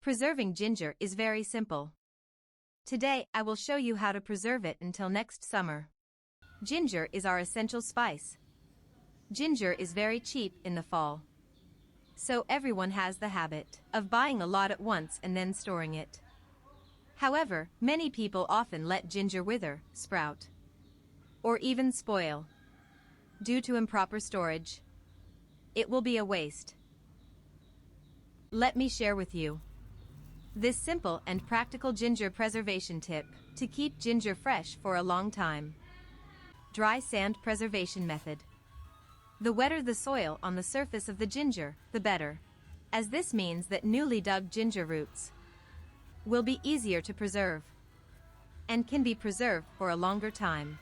Preserving ginger is very simple. Today I will show you how to preserve it until next summer. Ginger is our essential spice. Ginger is very cheap in the fall. So everyone has the habit of buying a lot at once and then storing it. However, many people often let ginger wither, sprout, or even spoil due to improper storage. It will be a waste. Let me share with you this simple and practical ginger preservation tip to keep ginger fresh for a long time. Dry sand preservation method. The wetter the soil on the surface of the ginger, the better, as this means that newly dug ginger roots will be easier to preserve and can be preserved for a longer time.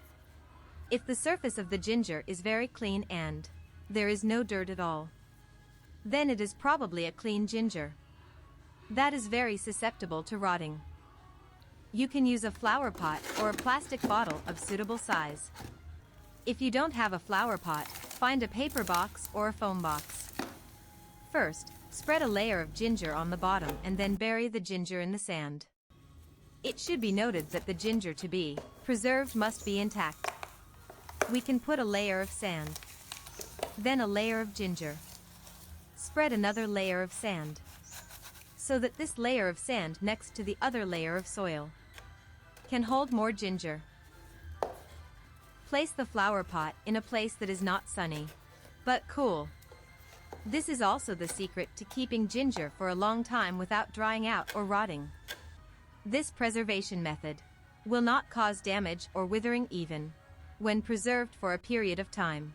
If the surface of the ginger is very clean and there is no dirt at all, then it is probably a clean ginger that is very susceptible to rotting. You can use a flower pot or a plastic bottle of suitable size. If you don't have a flower pot, find a paper box or a foam box. First, spread a layer of ginger on the bottom and then bury the ginger in the sand. It should be noted that the ginger to be preserved must be intact. We can put a layer of sand, then a layer of ginger. Spread another layer of sand, so that this layer of sand next to the other layer of soil can hold more ginger. Place the flower pot in a place that is not sunny, but cool. This is also the secret to keeping ginger for a long time without drying out or rotting. This preservation method will not cause damage or withering even when preserved for a period of time.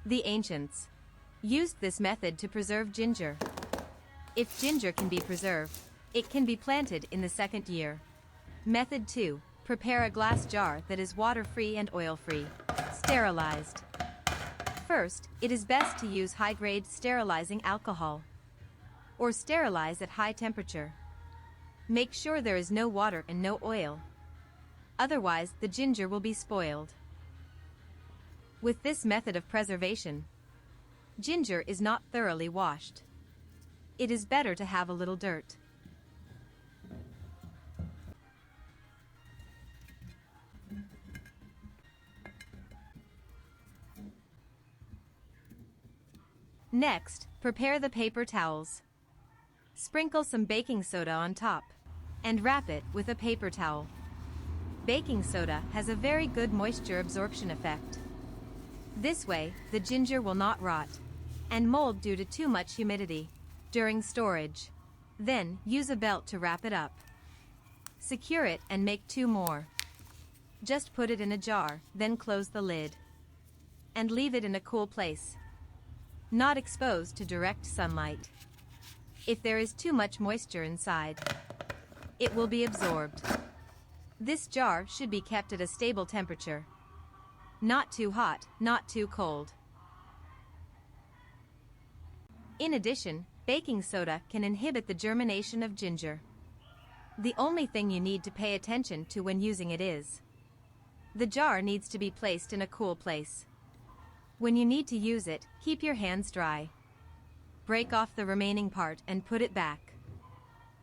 The ancients used this method to preserve ginger. If ginger can be preserved, it can be planted in the second year. Method 2. Prepare a glass jar that is water-free and oil-free. Sterilized. First, it is best to use high-grade sterilizing alcohol or sterilize at high temperature. Make sure there is no water and no oil. Otherwise, the ginger will be spoiled. With this method of preservation, ginger is not thoroughly washed. It is better to have a little dirt. Next, prepare the paper towels. Sprinkle some baking soda on top and wrap it with a paper towel. Baking soda has a very good moisture absorption effect. This way, the ginger will not rot and mold due to too much humidity during storage. Then, use a belt to wrap it up. Secure it and make 2 more. Just put it in a jar, then close the lid and leave it in a cool place, not exposed to direct sunlight. If there is too much moisture inside, it will be absorbed. This jar should be kept at a stable temperature. Not too hot, not too cold. In addition, baking soda can inhibit the germination of ginger. The only thing you need to pay attention to when using it is the jar needs to be placed in a cool place. When you need to use it, keep your hands dry. Break off the remaining part and put it back.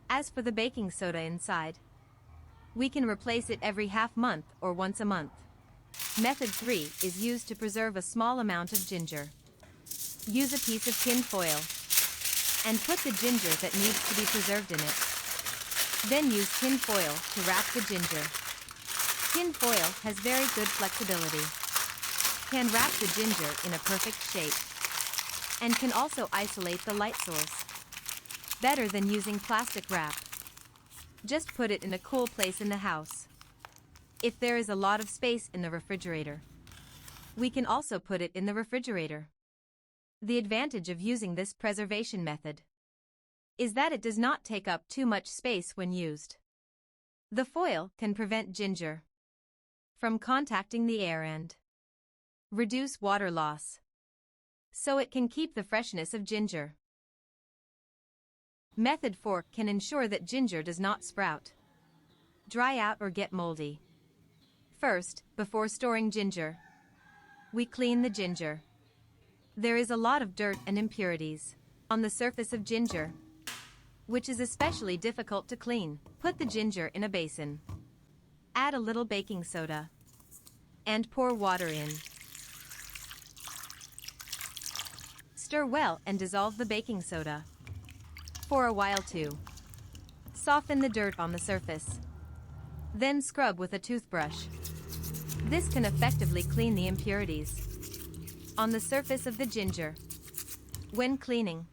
As for the baking soda inside, we can replace it every half month or once a month. Method 3 is used to preserve a small amount of ginger. Use a piece of tin foil and put the ginger that needs to be preserved in it. Then use tin foil to wrap the ginger. Tin foil has very good flexibility, can wrap the ginger in a perfect shape, and can also isolate the light source better than using plastic wrap. Just put it in a cool place in the house. If there is a lot of space in the refrigerator, we can also put it in the refrigerator. The advantage of using this preservation method is that it does not take up too much space when used. The foil can prevent ginger from contacting the air and reduce water loss, so it can keep the freshness of ginger. Method 4 can ensure that ginger does not sprout, dry out or get moldy. First, before storing ginger, we clean the ginger. There is a lot of dirt and impurities on the surface of ginger. which is especially difficult to clean. Put the ginger in a basin. Add a little baking soda. And pour water in. Stir well and dissolve the baking soda. For a while too. Soften the dirt on the surface. Then scrub with a toothbrush. This can effectively clean the impurities on the surface of the ginger. When cleaning,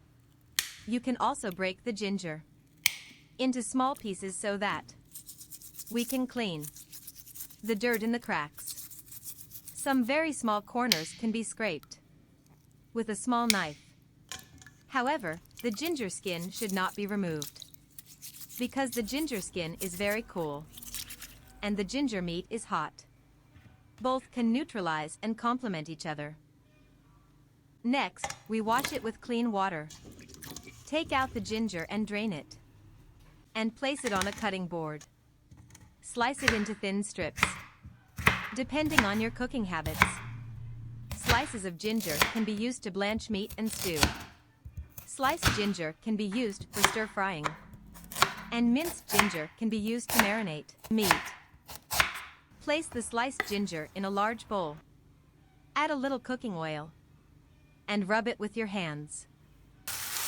you can also break the ginger into small pieces so that we can clean the dirt in the cracks. Some very small corners can be scraped with a small knife. However, the ginger skin should not be removed because the ginger skin is very cool and the ginger meat is hot. Both can neutralize and complement each other. Next, we wash it with clean water. Take out the ginger and drain it. And place it on a cutting board. Slice it into thin strips. Depending on your cooking habits, slices of ginger can be used to blanch meat and stew. Sliced ginger can be used for stir-frying. And minced ginger can be used to marinate meat. Place the sliced ginger in a large bowl. Add a little cooking oil. And rub it with your hands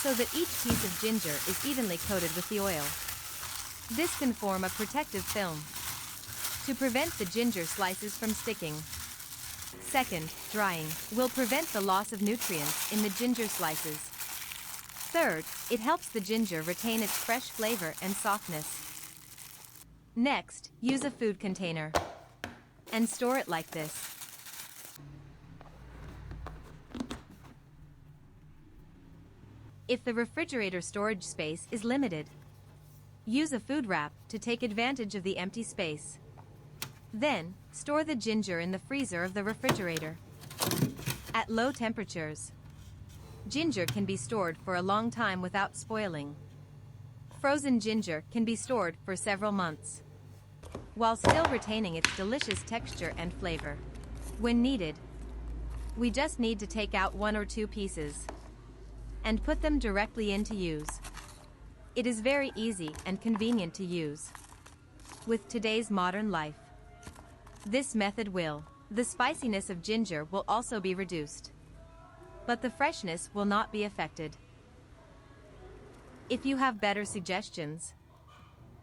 so that each piece of ginger is evenly coated with the oil. This can form a protective film to prevent the ginger slices from sticking. Second, drying will prevent the loss of nutrients in the ginger slices. Third, it helps the ginger retain its fresh flavor and softness. Next, use a food container and store it like this. If the refrigerator storage space is limited, use a food wrap to take advantage of the empty space. Then, store the ginger in the freezer of the refrigerator at low temperatures. Ginger can be stored for a long time without spoiling. Frozen ginger can be stored for several months, while still retaining its delicious texture and flavor. When needed, we just need to take out 1 or 2 pieces and put them directly into use. It is very easy and convenient to use with today's modern life. This method will. The spiciness of ginger will also be reduced, but the freshness will not be affected. If you have better suggestions,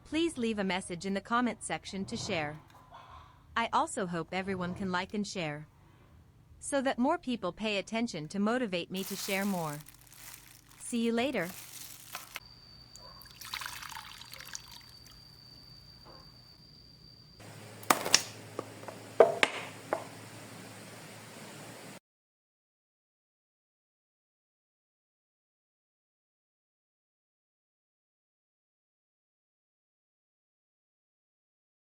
please leave a message in the comment section to share. I also hope everyone can like and share, so that more people pay attention to motivate me to share more. See you later.